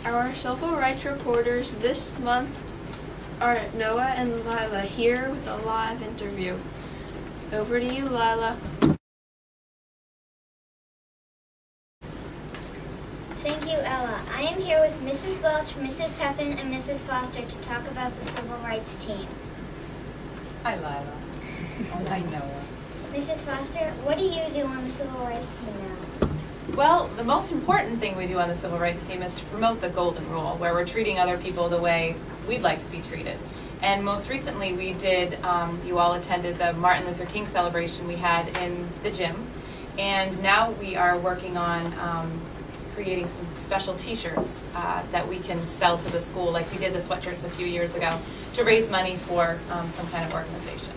Our civil rights reporters this month are Noah and Lila here with a live interview. Over to you, Lila. Thank you, Ella. I am here with Mrs. Welch, Mrs. Pepin, and Mrs. Foster to talk about the civil rights team. Hi, Lila. Hi, Noah. Mrs. Foster, what do you do on the civil rights team now? Well, the most important thing we do on the civil rights team is to promote the golden rule, where we're treating other people the way we'd like to be treated. And most recently we did, you all attended the Martin Luther King celebration we had in the gym. And now we are working on creating some special t-shirts that we can sell to the school, like we did the sweatshirts a few years ago, to raise money for some kind of organization.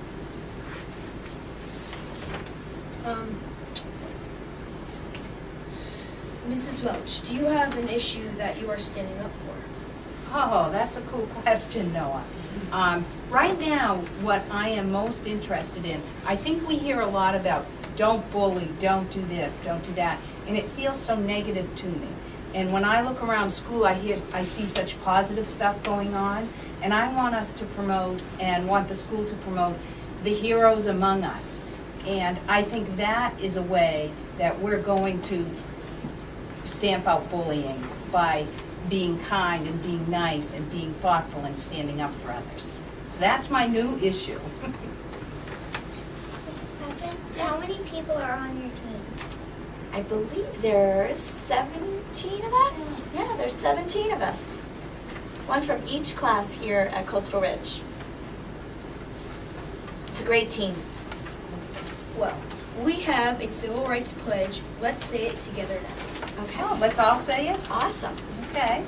Mrs. Welch, do you have an issue that you are standing up for? Oh, that's a cool question, Noah. Right now, what I am most interested in, I think we hear a lot about don't bully, don't do this, don't do that, and it feels so negative to me. And when I look around school, I see such positive stuff going on, and I want us to promote and want the school to promote the heroes among us. And I think that is a way that we're going to stamp out bullying by being kind and being nice and being thoughtful and standing up for others. So that's my new issue. Mrs. Pepin, how many people are on your team? I believe there's 17 of us. Yeah, there's 17 of us. One from each class here at Coastal Ridge. It's a great team. Well, we have a civil rights pledge. Let's say it together now. Okay. Oh, let's all say it? Awesome. Okay.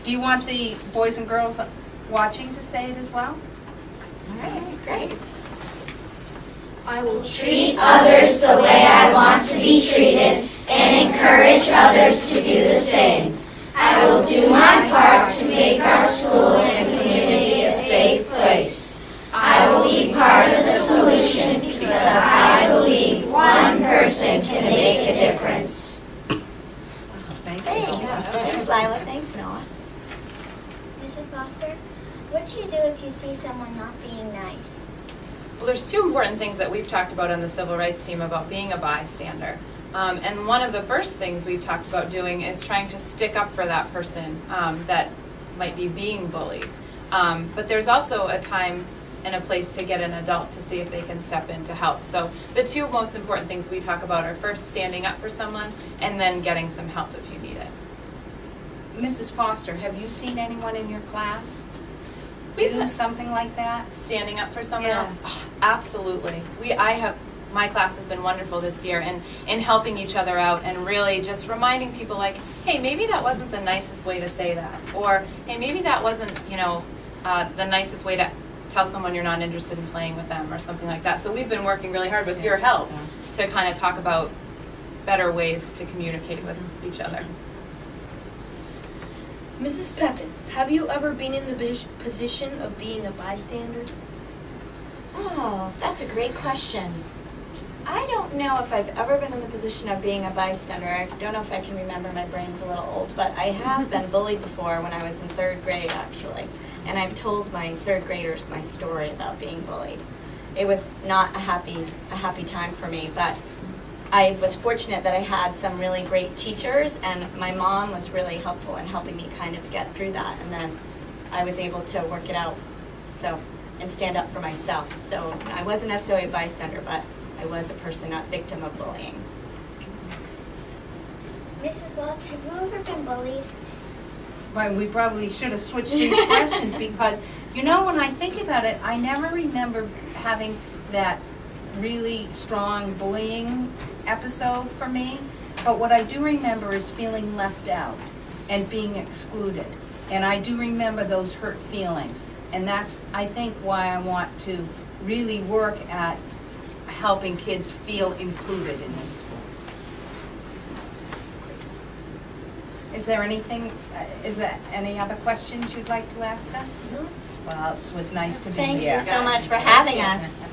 Do you want the boys and girls watching to say it as well? All right, great. I will Treat others the way I want to be treated and encourage others to do the same. I will do my part to make our school and community a safe place. I will be part of the solution because I believe one person can make a difference. Thanks. Thanks. Thanks, Lila. Thanks, Noah. Mrs. Foster, what do you do if you see someone not being nice? Well, there's two important things that we've talked about on the civil rights team about being a bystander. And one of the first things we've talked about doing is trying to stick up for that person that might be being bullied. But there's also a time and a place to get an adult to see if they can step in to help. So the two most important things we talk about are first standing up for someone and then getting some help if you need it. Mrs. Foster, have you seen anyone in your class We've do had- something like that? Standing up for someone Yeah. else? Oh, absolutely. My class has been wonderful this year in helping each other out and really just reminding people like, hey, maybe that wasn't the nicest way to say that. Or, hey, maybe that wasn't, the nicest way to tell someone you're not interested in playing with them or something like that. So we've been working really hard with your help to kind of talk about better ways to communicate with each other. Mrs. Pepin, have you ever been in the position of being a bystander? Oh, that's a great question. I don't know if I've ever been in the position of being a bystander. I don't know if I can remember, my brain's a little old, but I have been bullied before when I was in 3rd grade, actually. And I've told my 3rd graders my story about being bullied. It was not a happy time for me, but I was fortunate that I had some really great teachers, and my mom was really helpful in helping me kind of get through that, and then I was able to work it out and stand up for myself. So I wasn't necessarily a bystander, but I was a person, not victim of bullying. Mrs. Welch, have you ever been bullied? Well, we probably should have switched these questions because, when I think about it, I never remember having that really strong bullying episode for me. But what I do remember is feeling left out and being excluded. And I do remember those hurt feelings. And that's, I think, why I want to really work at helping kids feel included in this school. Is there any other questions you'd like to ask us? No. Well, it was nice to be here. Thank you so much for having us.